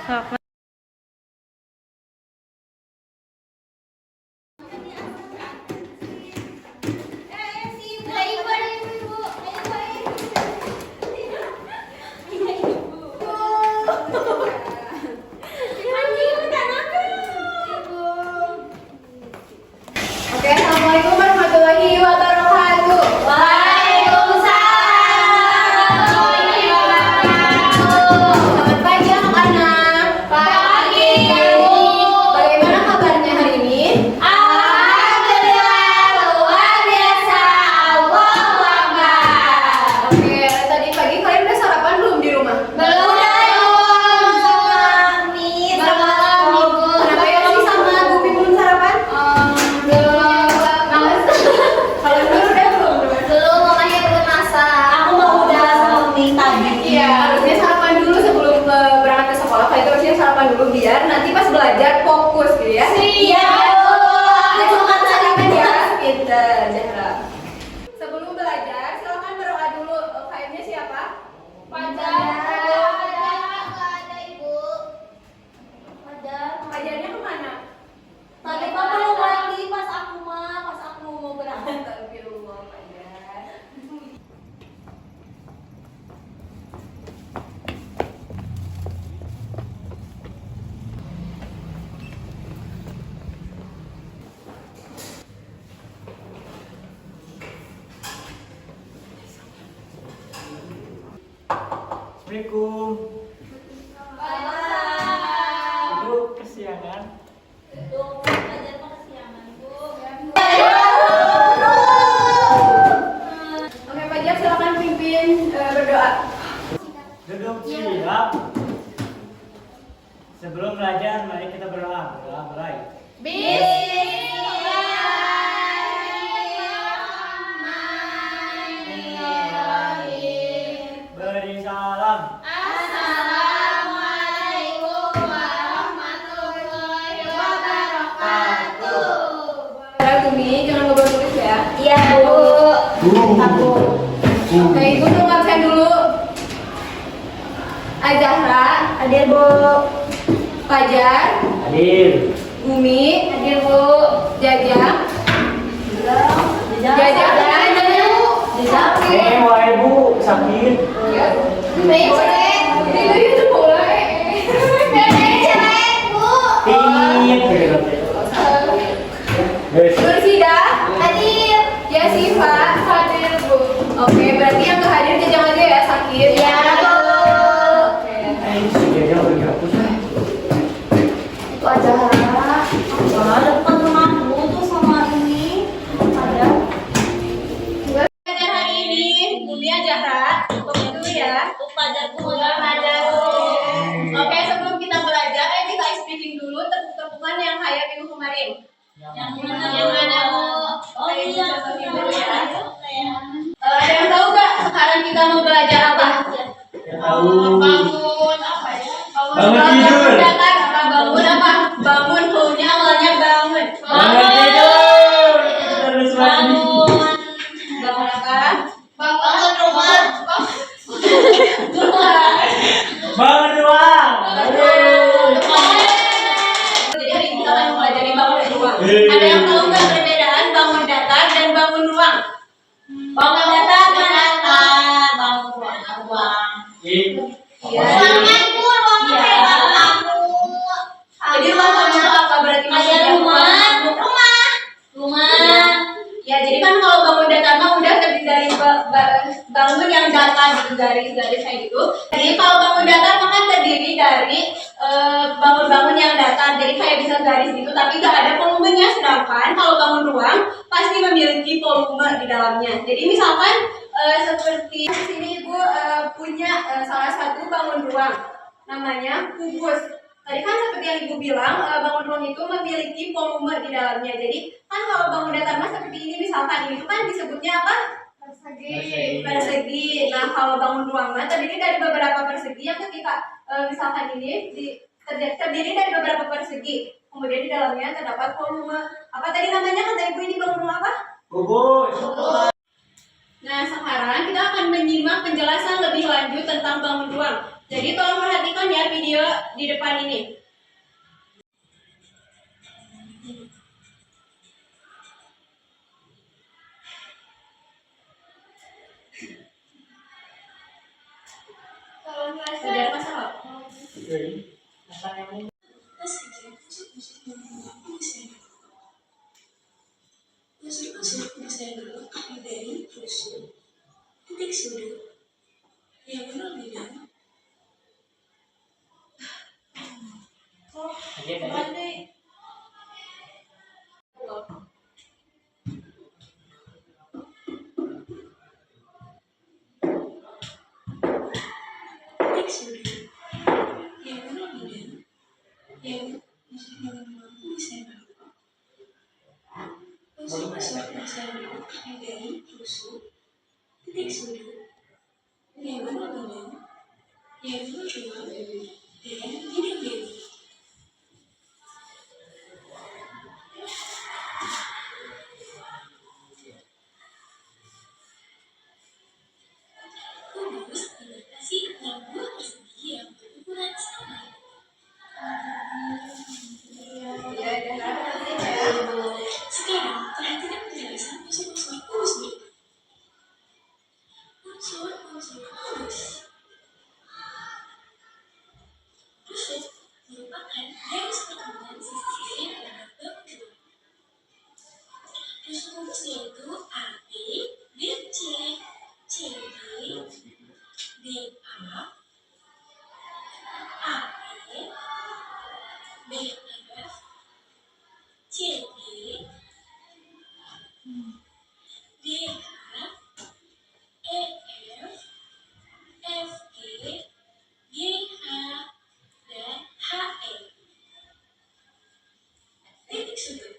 Sok. Oke, assalamualaikum warahmatullahi wabarakatuh. Waalaikumsalam. Selamat pagi anak-anak. Pagi. Bagaimana kabarnya hari ini? Alhamdulillah luar biasa. Allahu Akbar. Oke, tadi pagi kalian udah sarapan belum di rumah? Belum. Kenapa ya sih sama Gupi belum sarapan? Harusnya sarapan dulu sebelum berangkat ke sekolah. Kalau itu harusnya sarapan dulu biar nanti pas belajar fokus gitu ya. Siap. Selamat sarapan ya. Pinter, Zahra. Sebelum belajar, silakan berdoa dulu. Kayaknya siapa? Ada ibu. Ajarnya kemana? Tadi papa mau mandi pas aku mau berangkat. Astagfirullah, Fajar. Assalamualaikum. Ibu kesiangan. Tuh, belajar mau kesiangan, Bu. Oke, Fajar silakan pimpin berdoa. Duduk siap. Sebelum belajar, mari kita berdoa. Berdoa mulai. Beri salam. Assalamualaikum warahmatullahi wabarakatuh. Gumi, jangan lupa tulis ya. Iya, Bu. Oke, Ibu tunggu absen dulu. Azahra, Hadir, Bu. Fajar, Hadir. Gumi, Hadir, Bu. Jajang, Jajang, Wah ibu sakit. Nursidah, hadir. Ya Siva, hadir Bu. Oke, berarti yang nggak hadir Jajang aja ya, sakit. Iya, Bu. Oke. Itu acara depan rumahku tuh sama ini ada. Belajar hari ini, Bumi Azahra, komen dulu ya. Tuh pajarku Oke, sebelum kita belajar, kita speaking dulu tepuk-tepukan yang kayak minggu kemarin. Yang mana, Bu? Oh iya, Dulu ya. Ada yang tahu nggak sekarang kita mau belajar apa? Bangun apa ya? Bangun tidur. Bangun apa? Bangun punya awalnya bangun. Bangun tidur. Terus lagi. Bangun apa? Bangun rumah. Bangun ruang. Jadi hari ini kita akan mempelajari bangun ruang. Ada yang tahu nggak perbedaan bangun datar dan bangun ruang? Bangun datar mana? Bangun ruang. Iya. Ruanganku, ruangan Iya. kayak aku. Jadi ruang itu apa? Berarti masih Kayak ada rumah. Ya, jadi kan kalau bangun datar mah udah terdiri dari bangun yang datar gitu, garis-garis kayak gitu. Jadi kalau bangun datar mah kan terdiri dari bangun-bangun yang datar, jadi kayak bisa garis gitu, tapi nggak ada volumenya. Sedangkan kalau bangun ruang pasti memiliki volume di dalamnya. Jadi misalkan seperti di sini Ibu punya salah satu bangun ruang, namanya kubus. Tadi kan seperti yang Ibu bilang, bangun ruang itu memiliki volume di dalamnya. Jadi kan kalau bangun datar mah seperti ini, misalkan ini tuh kan disebutnya apa? Persegi. Nah, kalau bangun ruang mah terdiri dari beberapa persegi yang ketika misalkan ini terdiri dari beberapa persegi. Kemudian di dalamnya terdapat volume. Apa tadi namanya kata Ibu ini bangun ruang apa? Kubus. Nah, sekarang kita akan menyimak penjelasan lebih lanjut tentang bangun ruang. Jadi tolong perhatikan ya video di depan ini. Sudah ada masalah? Unsur-unsur desain blok dari rusuh, titik sudut yang berbeda. Titik sudut yang berbeda yang mampu desain blok. Unsur-unsur desain blok dari rusuh, titik sudut yang berbeda yang muncul dan tidak beda. Kubus dibatasi dengan dua persegi yang berukuran sama. Sekarang perhatikan penjelasan unsur-unsur kubus berikut. Unsur-unsur kubus. Rusuk merupakan garis pertemuan sisi yang berbentuk dua. Rusuk kubus yaitu AB, BC, CD, DA, AB, BF, CD, DH, EF, FG, GH, dan HE. Titik sudut.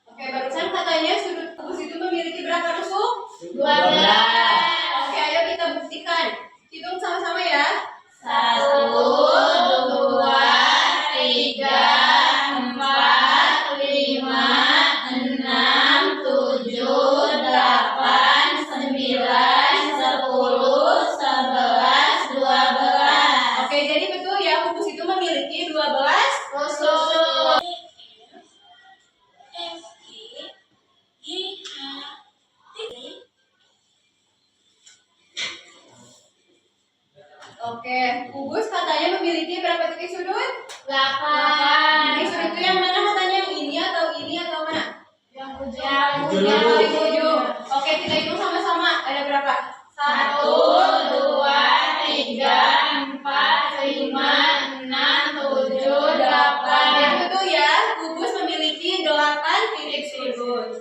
Oke, barusan katanya sudut kubus itu memiliki berapa rusuk? 12. Oke, ayo kita buktikan. Hitung sama-sama ya. 1, 2, 3, 4, 5, 6, 7, 8, 9, 10, 11, 12. Oke, jadi betul ya kubus itu memiliki 12 Rusuk. EF, FG, GH, titik. Oke, kubus katanya memiliki berapa titik sudut? 8. Titik sudut itu yang mana katanya? Yang ini atau mana? Yang Yang paling ujung. Oke, kita hitung sama-sama. Ada berapa? 1, 2, 3, 4, 5, 6, 7, 8. Yang betul ya, kubus memiliki 8 titik sudut.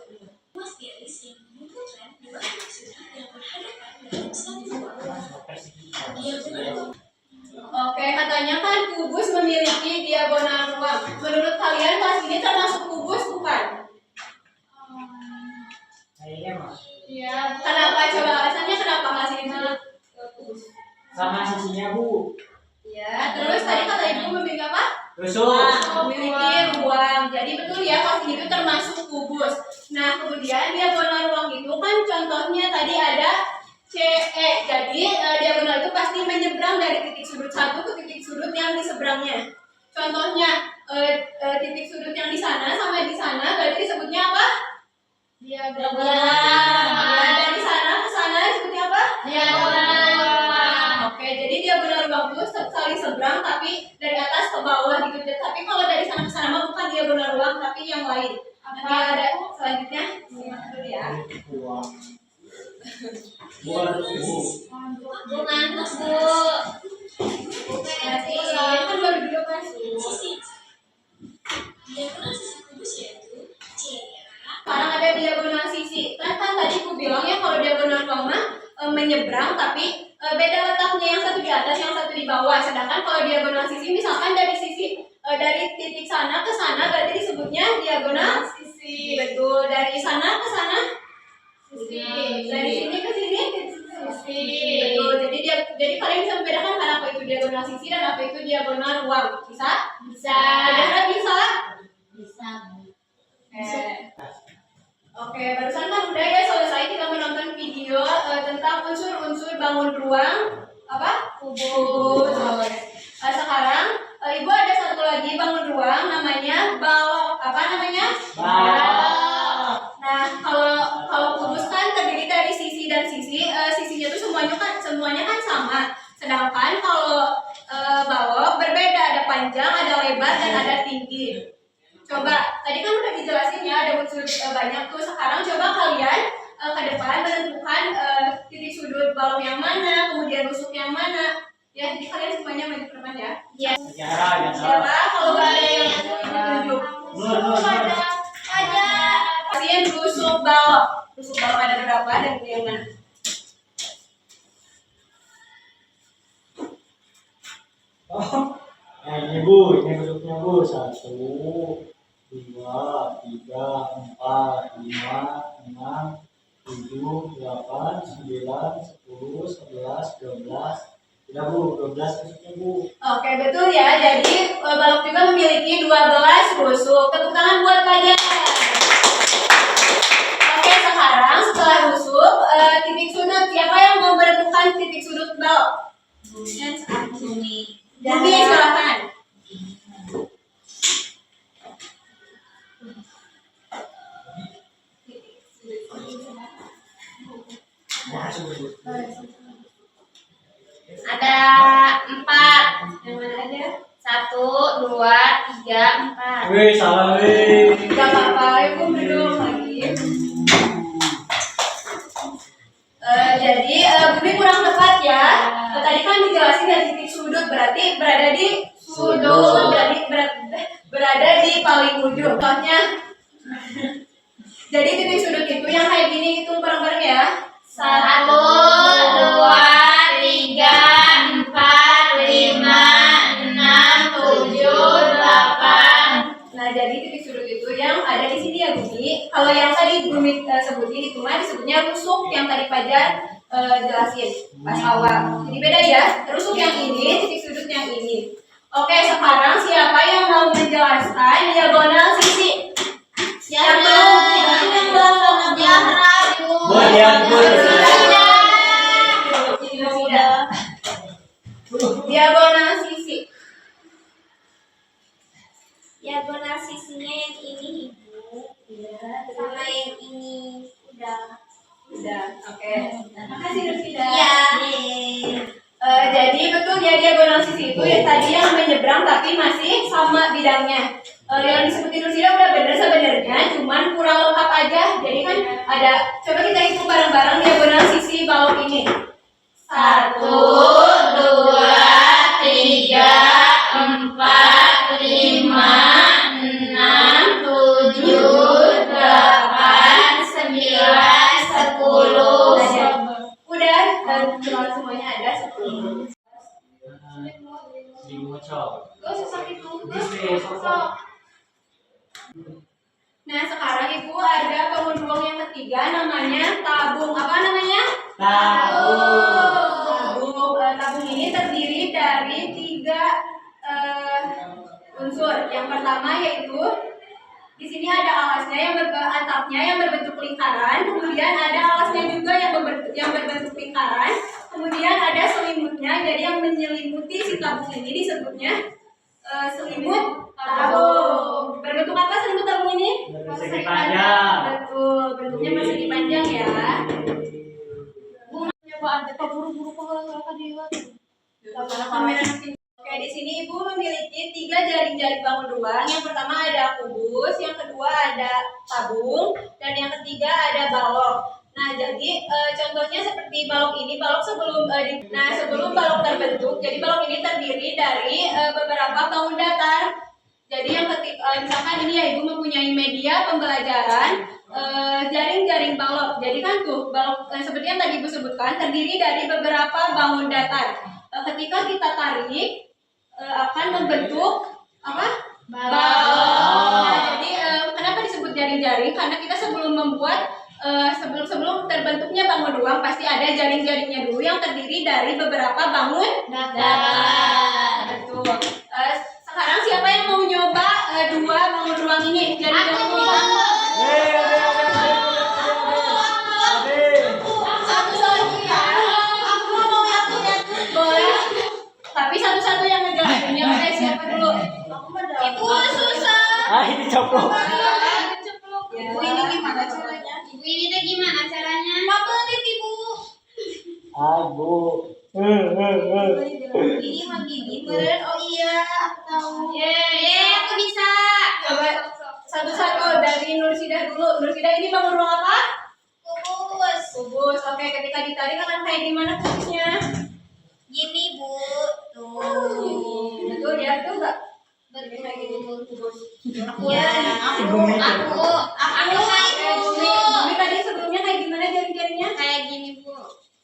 Ruas garis yang menghubungkan dua titik sudut yang berhadapan dalam satu ruang. Diagonal. Oke, katanya kan kubus memiliki diagonal ruang. Menurut kalian kelas ini termasuk kubus bukan? Kayaknya mas. Iya. Kenapa? Coba alasannya kenapa kelas ini disebut kubus? Sama sisinya bu. Ya, terus tadi kata ibu memiliki apa? Rusuk. Memiliki ruang. Jadi betul ya, kelas ini itu termasuk kubus. Nah, kemudian diagonal ruang itu kan contohnya tadi ada CE. Jadi diagonal itu pasti menyeberang dari titik sudut satu ke titik sudut yang di seberangnya. Contohnya titik sudut yang di sana sama di sana berarti disebutnya apa? Diagonal. Dari sana ke sana disebutnya apa? Diagonal. Oke, jadi diagonal ruang itu saling seberang tapi dari atas ke bawah gitu. Tapi kalau dari sana ke sana mah bukan diagonal ruang tapi yang lain. Nanti ada selanjutnya simak dulu ya. Buat bu. Bu ngantuk, Bu. Berarti kan baru dulu kan. Sisi. Diagonal sisi kubus yaitu CA. Sekarang ada diagonal sisi. Kan tadi aku bilang ya kalau diagonal ruang mah menyeberang tapi beda letaknya, yang satu di atas, yang satu di bawah. Sedangkan kalau diagonal sisi misalkan dari sisi dari titik sana ke sana berarti disebutnya diagonal sisi. Betul, dari sana ke sana sisi. Dari sini ke sini sisi. Betul. Jadi kalian bisa membedakan kan apa itu diagonal sisi dan apa itu diagonal ruang. Bisa? Bisa. Ada bisa? Bisa. Oke, barusan kan udah ya selesai kita menonton video tentang unsur-unsur bangun ruang. apa? Kubus. Oke. Sekarang ibu ada satu lagi bangun ruang namanya balok. Apa namanya? Balok. Nah, kalau kubus kan terdiri dari sisi dan sisi. Sisinya tuh semuanya kan sama. Sedangkan kalau balok berbeda, ada panjang, ada lebar, dan ada tinggi. Coba, tadi kan udah dijelasin ya, ada unsur banyak tuh. Sekarang coba kalian ke depan menentukan titik sudut balok yang mana, kemudian rusuk yang mana. Ya, jadi kalian semuanya maju ke depan ya. Ya. Sejarah. Siapa? Kalau nggak ada yang tunjuk. Nur. Ada pasien rusuk balok. Rusuk balok ada berapa dan yang mana? Oh, nah ini Bu, ini bentuknya Bu. 1, 2, 3, 4, 5, 6, 7, 8, 9, 10, 11, 12. Sudah Bu, 12 bentuknya Bu. Oke, betul ya. Jadi balok juga memiliki 12 rusuk. Tepuk tangan buat kalian. Oke, sekarang setelah rusuk, titik sudut. Siapa yang mau menentukan titik sudut balok? Bumi, silakan. Ada 4. Yang mana aja? 1, 2, 3, 4. Wih, salah wih. Gak apa-apa, ibu berdua lagi. Jadi Bumi kurang tepat ya. Tadi kan dijelasin dari titik sudut, berarti berada di sudut, berada di paling ujung. Contohnya, jadi titik sudut itu yang kayak gini, hitung bareng-bareng ya. 1, 2, 3, 4, 5, 6, 7, 8. Nah, jadi titik sudut itu yang ada di sini ya Bumi. Kalau yang tadi Bumi sebutin itu mah disebutnya rusuk yang tadi Fajar jelasin pas awal. Jadi beda ya. Rusuk yang ini, titik sudut yang ini. Oke, sekarang siapa yang mau menjelaskan diagonal sisi? Yang belum diagonal sisi. Diagonal sisinya yang ini Ibu. Sama yang ini. Udah, oke. Makasih Rusida. Iya. Jadi betul ya diagonal sisi itu yang tadi yang menyeberang tapi masih sama bidangnya. Yang disebutin Rusida udah bener sebenarnya, cuman kurang lengkap aja. Jadi kan ada, coba kita hitung bareng-bareng diagonal sisi balok ini. 1, 2, 3, 4, 5, 6, 7, 8, 9, 10. Udah, kalau semuanya ada 10. Gak usah sakit dulu. Nah, sekarang Ibu ada bangun ruang yang ketiga namanya tabung. Apa namanya? Tabung. Tabung ini terdiri dari 3 unsur. Yang pertama yaitu di sini ada alasnya atapnya yang berbentuk lingkaran, kemudian ada alasnya juga yang berbentuk lingkaran, kemudian ada selimutnya. Jadi yang menyelimuti si tabung ini disebutnya selimut tabung. Berbentuk apa selimut tabung ini? Persegi panjang. Betul, bentuknya persegi panjang ya. Coba ada buru-buru kalau dia. Kamera nanti. Oke, di sini Ibu memiliki 3 jaring-jaring bangun ruang. Yang pertama ada kubus, yang kedua ada tabung, dan yang ketiga ada balok. Nah, jadi contohnya seperti balok ini, balok sebelum balok terbentuk, jadi balok ini terdiri dari beberapa bangun datar. Jadi yang misalkan ini ya Ibu mempunyai media pembelajaran jaring-jaring balok. Jadi kan tuh balok seperti yang tadi Ibu sebutkan terdiri dari beberapa bangun datar. Ketika kita tarik akan membentuk apa? Balok. Nah, jadi kenapa disebut jaring-jaring? Karena kita sebelum membuat sebelum terbentuknya bangun ruang pasti ada jaring-jaringnya dulu yang terdiri dari beberapa bangun datar. Betul. Sekarang siapa yang mau nyoba 2 bangun ruang ini? Jaring-jaring. Satu lagi ya. Boleh Ibu susah. Ah, ini coplok. Ya. Ibu ini gimana caranya? Ibu ini teh gimana caranya? Papelit ibu. Ah, Bu. Ini mah gini meren. Oh iya, aku tahu. Aku bisa. Coba satu-satu dari Nursidah dulu. Nursidah ini bangun ruang apa? Kubus. Kubus. Oke, ketika ditarik akan kayak gimana kubusnya? Gini Bu. Tuh. Betul ya, tuh enggak? Betul. Kayak gini kubus. Ya, Ibu meter. aku naik Bumi, Bu. Bumi tadi sebelumnya kayak gimana jari-jarinya? Kayak gini Bu.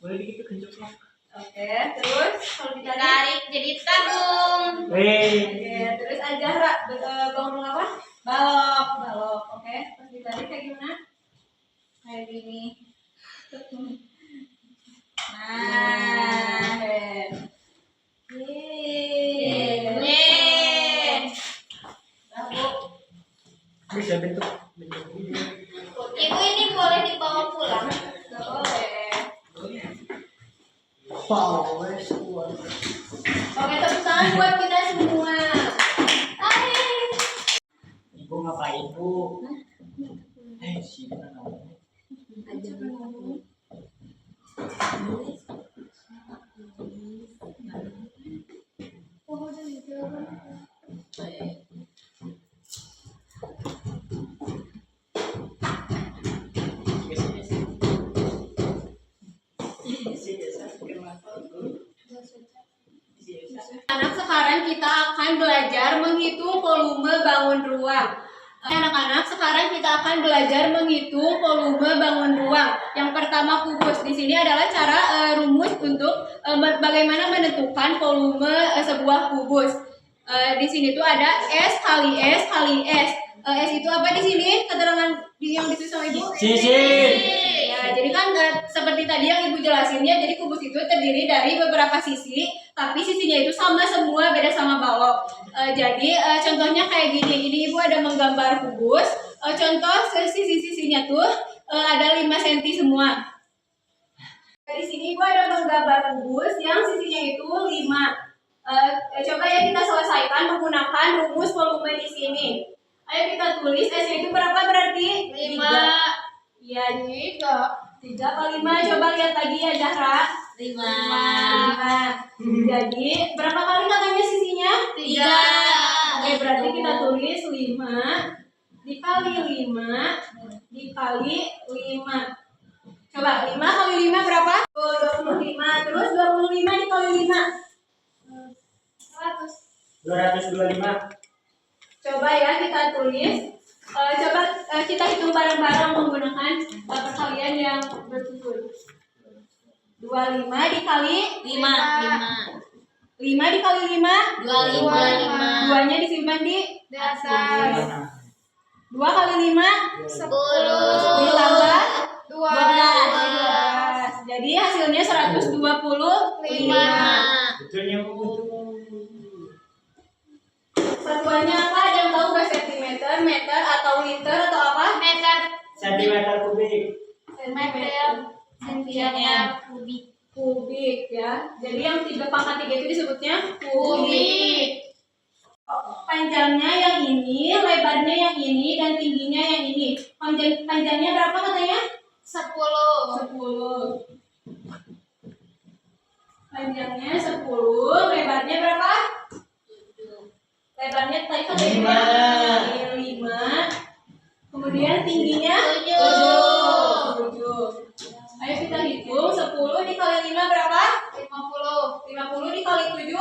Boleh dikit kencok. Oke, terus kalau ditarik. Tarik jadi tabung. Oke, terus Azahra bangun apa? Balok, balok. Oke, pas ditarik kayak gimana? Kayak gini. Nah, Bravo. Bisa bentuk. Ibu ini boleh dibawa pulang. Boleh. Powers kuat. Oke, tepuk tangan buat kita semua. Hai. Ibu ngapain, Bu? Sih, namanya. Anak sekarang kita akan belajar menghitung volume bangun ruang. Anak-anak sekarang kita akan belajar menghitung volume bangun ruang. Yang pertama kubus. Di sini adalah cara rumus untuk bagaimana menentukan volume sebuah kubus. Di sini tuh ada S kali S kali S. S itu apa di sini? Keterangan yang ditulis sama Ibu? Sisi. Ya, jadi kan seperti tadi yang Ibu jelasin ya, jadi kubus itu terdiri dari beberapa sisi, tapi sisinya itu sama semua, beda sama balok. Jadi contohnya kayak gini, ini Ibu ada menggambar kubus. Contoh sisi-sisinya tuh ada 5 cm semua. Di sini Ibu ada menggambar kubus yang sisinya itu 5. Coba ya kita selesaikan menggunakan rumus volume di sini. Ayo kita tulis S-nya itu berapa berarti? 5. Iya, 3 kali 5. Coba lihat lagi ya, Zahra. 5. 5. Jadi, berapa kali katanya sisinya? 3. Oke, berarti kita tulis 5 dikali 5 dikali 5. Coba, 5 kali 5 berapa? 25. Terus 25 dikali 5. 225. Coba ya kita tulis. Coba kita hitung bareng-bareng menggunakan perkalian yang bersusun. 25 dikali 5. 5 dikali 5 25. 2-nya disimpan di atas. 2 kali 5 10. 10 tambah 12. 12. Jadi hasilnya 125. Betulnya betul. Satuannya apa? Ada yang tahu nggak? Sentimeter, meter, atau liter, atau apa? Meter. Sentimeter kubik. Meter. Sentimeter kubik. Kubik ya. Jadi yang 3 pangkat 3 itu disebutnya Kubik. Panjangnya yang ini, lebarnya yang ini, dan tingginya yang ini. Panjangnya berapa katanya? 10. 10. Panjangnya 10, lebarnya berapa? Lebarnya tadi kan 5. Kemudian tingginya 7. Ayo kita hitung. 10 dikali 5 berapa? 50. 50 dikali 7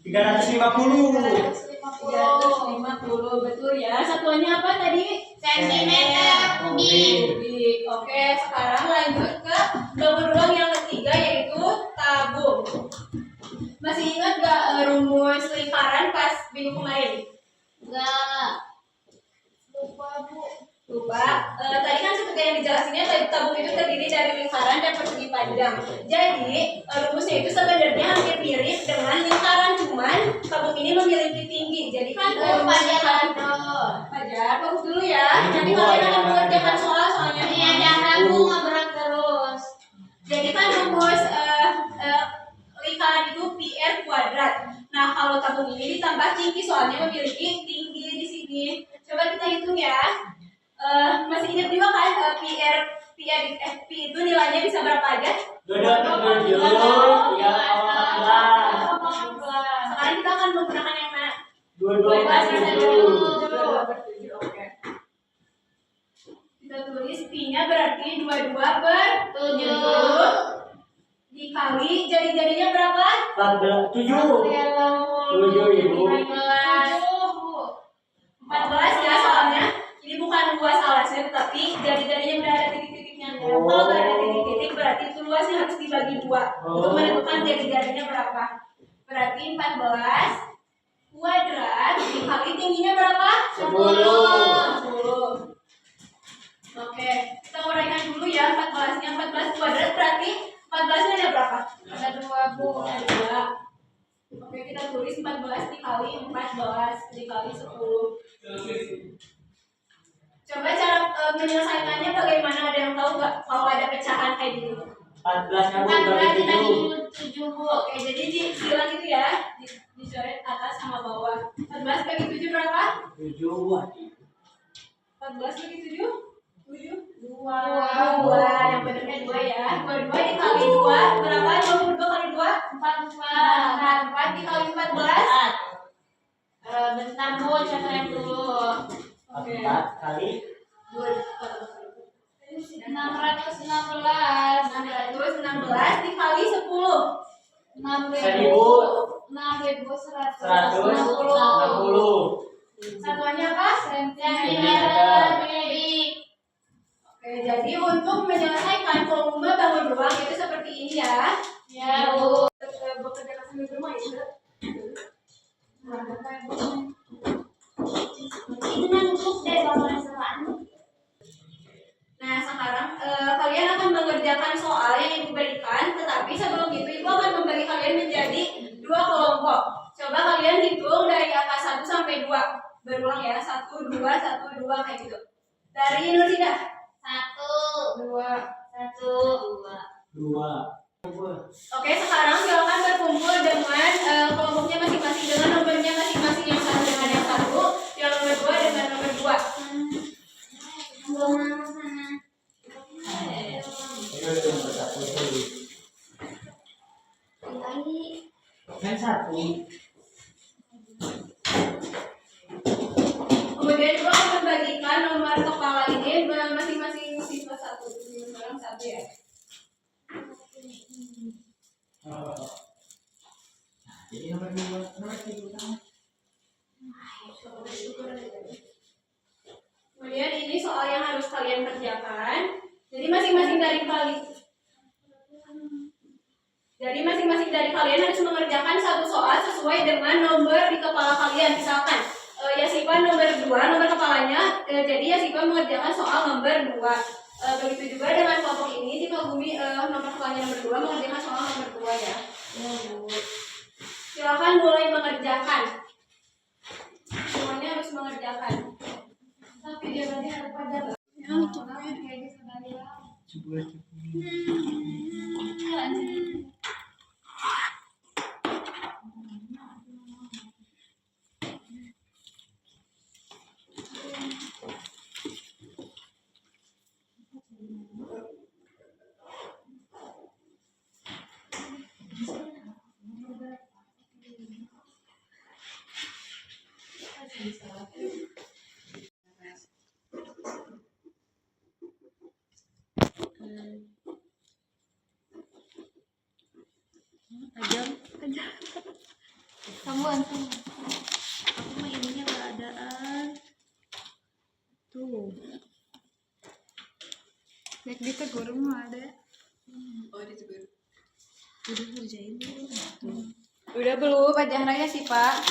350. 350. Betul ya. Satuannya apa tadi? Sentimeter kubik. Kubik. Oke, sekarang lanjut ke bangun ruang yang ketiga, yaitu tabung. Masih ingat gak rumus lingkaran pas minggu kemarin? Enggak. Lupa Bu. Lupa. Tadi kan seperti yang dijelasinnya, tabung itu terdiri dari lingkaran dan persegi panjang. Jadi rumusnya itu sebenarnya hampir mirip dengan lingkaran, cuman tabung ini memiliki tinggi. Jadi kan Pajar. Fajar, fokus dulu ya. Nanti kalian akan mengerjakan soalnya. Iya, jangan Bu ngobrol terus. Jadi kan rumus lingkaran itu pi r kuadrat. Nah, kalau tabung ini ditambah tinggi soalnya memiliki tinggi di sini. Coba kita hitung ya. Masih ingat juga kan P itu nilainya bisa berapa aja? 27, 3,14. Sekarang kita akan menggunakan yang mana? 22,7. Oke. Kita tulis P-nya berarti 22/7 dikali jadinya berapa? 7 Ibu. 14 ya soalnya. Ini bukan luas alasnya tetapi jadinya udah ada titik-titiknya. Oh. Kalau nggak ada titik-titik berarti itu luasnya harus dibagi 2 untuk menentukan jadinya berapa. Berarti 14 kuadrat dikali tingginya berapa? 10. Oke, kita uraikan dulu ya 14-nya. 14 kuadrat berarti 14-nya ada berapa? Ada 2, Bu. Ada 2. Oke, kita tulis 14 dikali 14 dikali 10. Coba cara menyelesaikannya bagaimana? Ada yang tahu nggak kalau ada pecahan kayak gini? 14 kamu bagi 7. Oke, jadi dibilang gitu ya, dicoret atas sama bawah. 14 bagi 7 berapa? 7. 14 bagi 7? 2. Yang benernya 2 ya. 22 dikali 2 berapa? 22 kali 2? 44. 4 dikali 14? Bentar Bu, catat dulu. 4 kali 616. 616 dikali 10. 6.160. 160. Satuannya apa? Sentimeter kubik. Oke, jadi untuk menyelesaikan volume bangun ruang itu seperti ini ya. Ya Bu. Bekerja sambil bermain. Itu nangkuk deh bangunan selaan. Nah, sekarang kalian akan mengerjakan soal yang ibu berikan, tetapi sebelum itu ibu akan membagi kalian menjadi 2 kelompok. Coba kalian hitung dari angka 1 sampai 2. Berulang ya, 1, 2, 1, 2 kayak gitu. Dari Nursidah. 1, 2, 2. Oke, sekarang silakan berkumpul dengan kelompoknya masing-masing dengan nomornya masing-masing, yang satu dengan yang satu, yang nomor 2 dengan nomor 2. Kan 1. Kemudian juga akan membagikan nomor kepala ini masing-masing siswa 1. Sekarang 1 ya. Jadi nomor 2 nomor 3. Kemudian ini soal yang harus kalian kerjakan. Jadi masing-masing dari kalian harus mengerjakan satu soal sesuai dengan nomor di kepala kalian. Misalkan Yasifa nomor 2, nomor kepalanya, jadi Yasifa mengerjakan soal nomor 2. Begitu juga dengan kelompok ini, jika Bumi nomor kepalanya nomor 2 mengerjakan soal nomor 2 ya. Silakan mulai mengerjakan. Semuanya harus mengerjakan. Tapi jawabannya harus pada Kamu antum. Aku mah ininya keadaan tuh baik ditegur mah ada. Oh, ditegur. Udah kerjain dulu tuh. Udah belum ajarannya sih Pak?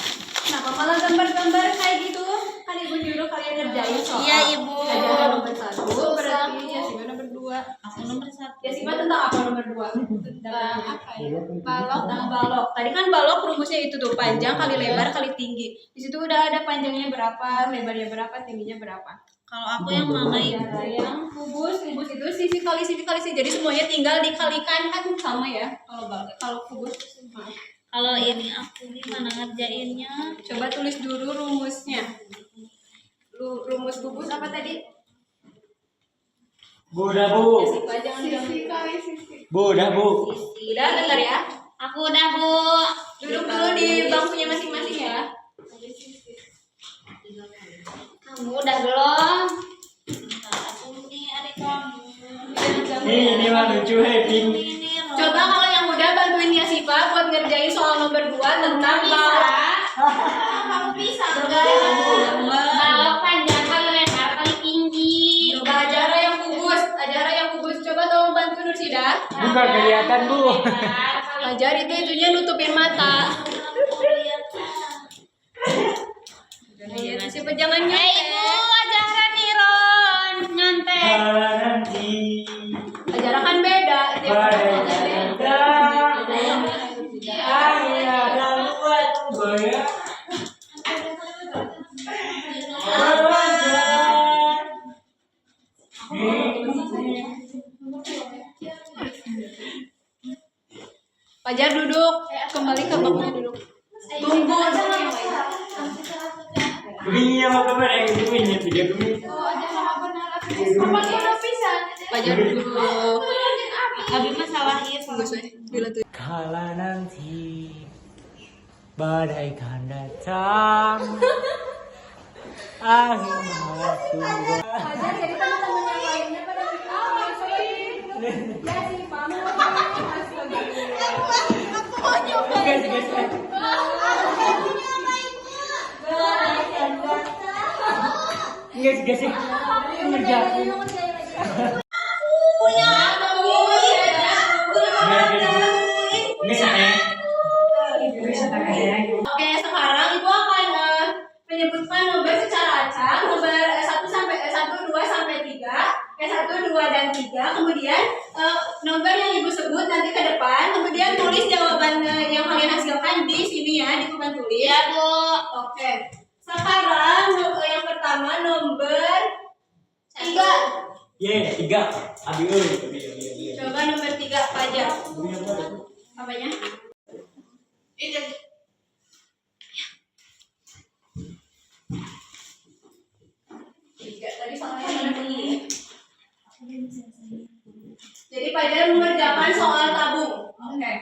Kenapa malah gambar-gambar kayak gitu? Kan ibu nyuruh kalian ngerjain soal. Iya, Ibu. Ajaran nomor 1 berarti Yasifa nomor 2. Aku nomor 1. Yasifa tentang apa nomor 2? Tentang apa ya? Balok. Tentang balok. Tadi kan balok rumusnya itu tuh, panjang kali lebar kali tinggi. Di situ udah ada panjangnya berapa, lebarnya berapa, tingginya berapa. Kalau aku yang mana Ya, Ibu? yang kubus itu sisi kali sisi. Jadi semuanya tinggal dikalikan kan sama ya. Kalau kubus sama. Kalau ini aku gimana ngerjainnya? Coba tulis dulu rumusnya. Rumus gugus apa tadi? Bu, udah bu. Siapa jangan bilang Bu, udah bu. udah bentar ya. Aku udah, Bu. Duduk dulu di bangkunya masing-masing ya. Kamu udah belum? Aku nih adik kamu. Ini mah lucu Pink. Coba kalau yang udah bantuin ya Siva buat ngerjain soal nomor 2 tentang Kamu bisa. Balok panjang kali lebar kali tinggi. Ajara yang kubus. Coba tolong bantu Nursida. Bukan kelihatan bu. Ajar itunya nutupin mata. Siapa jangan Ibu, ajaran Niron nyantai. Kala nanti Ajaran kan beda. ayah dan buat goyang. Fajar duduk. Kembali ke bangkunya duduk. Tunggu. Begini mau kabar itu ini tiga dulu. Fajar duduk. Abi masalahnya Kala nanti badai kan datang, angin tunggu. Fajar jadi teman-teman yang lainnya pada ketawa ya sih kamu Guys, ngerjain. Oke, sekarang Ibu akan menyebutkan nomor secara acak, nomor 1 sampai 1, 2 sampai 3, 1, 2 dan 3. Kemudian nomor yang Ibu sebut nanti ke depan, kemudian tulis jawaban yang kalian hasilkan di sini ya, di papan tulis. Ya, Bu. Oke. Sekarang yang pertama nomor 3. Ye, 3. Abi euy. Coba nomor 3 apa aja? Apanya? Tiga tadi soalnya mana ini? Jadi Fajar mengerjakan soal tabung. Oke.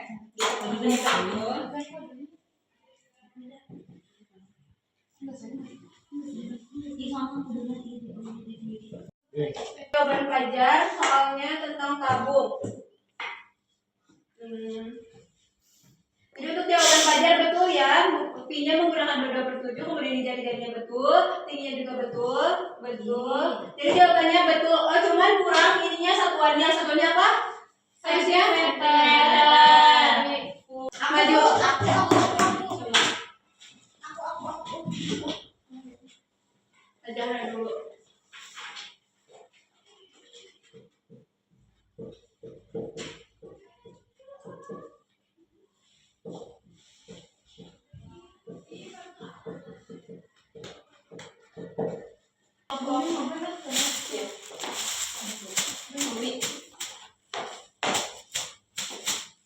Jawaban Fajar soalnya tentang tabung. Jadi untuk jawaban Fajar betul ya, P-nya menggunakan 2/7, kemudian ini jari-jarinya betul, tingginya juga betul. Jadi jawabannya betul. Oh, cuman kurang ininya satuannya apa? Size-nya meter. Maju. Ajaran dulu.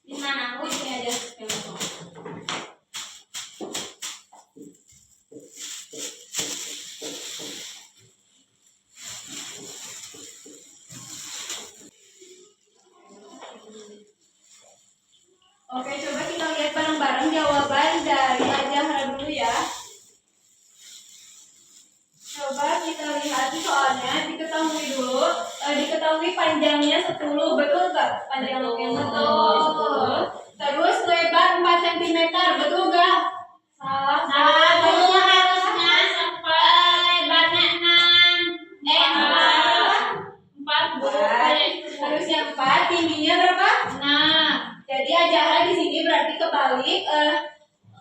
Di mana aku ini aja. Oke, coba kita lihat bareng-bareng jawaban dari Azahra dulu ya. Coba kita lihat soalnya, diketahui panjangnya 10, betul gak? Panjang yang betul. Terus lebar 4 cm, betul gak? Salah. Kamu harusnya lebarnya 4. Harusnya 4, tingginya berapa? Nah, Jadi Azahra di sini berarti kebalik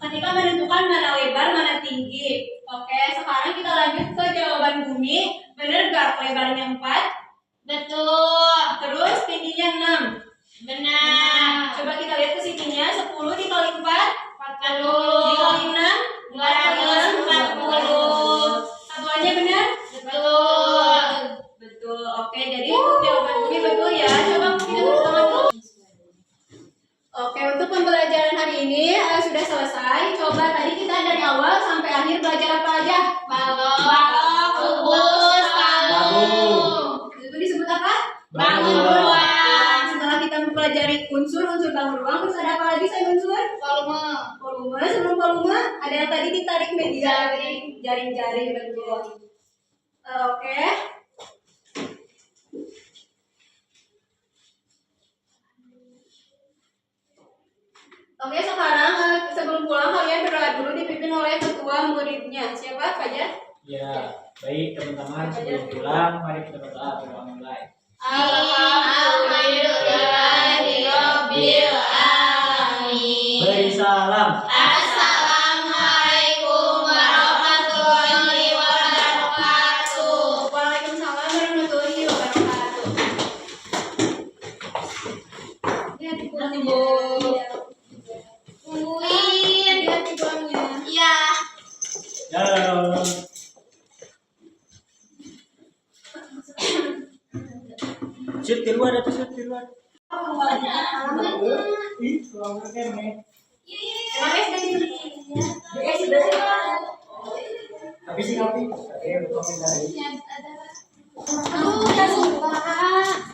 ketika menentukan mana lebar mana tinggi. Oke, sekarang kita lanjut ke jawaban Bumi. Bener gak lebarnya 4? betul. Terus tingginya 6. Benar. Coba kita lihat ke sininya, 10 dikali 4 40. dikali 6 240. Satuannya benar? Betul. Betul. Oke, jadi untuk jawaban Bumi betul ya. Coba kita tepuk tangan dulu. Oke, untuk pembelajaran hari ini sudah Balok, kubus, palung. Itu disebut apa? Bangun ruang. Setelah kita mempelajari unsur-unsur bangun ruang, terus ada apa lagi saya unsur? Volume. Volume. Sebelum volume, ada yang tadi ditarik media. Jaring-jaring, betul. Oke. Oke, sekarang sebelum pulang kalian berdoa dulu dipimpin oleh ketua muridnya. Siapa, Fajar? Ya, baik teman-teman sebelum pulang mari kita berdoa mulai. Alhamdulillahirabbil alamin. Beri salam. Assalamualaikum warahmatullahi wabarakatuh. Waalaikumsalam warahmatullahi wabarakatuh. Lihat di pulang Bu. Tungguin. Lihat di pulangnya. Iya. Halo. Shoot di luar atau shoot di luar? Ih, kurang kene. Habis sih kopi. Oke, kopi dari. Aduh, udah sumpah.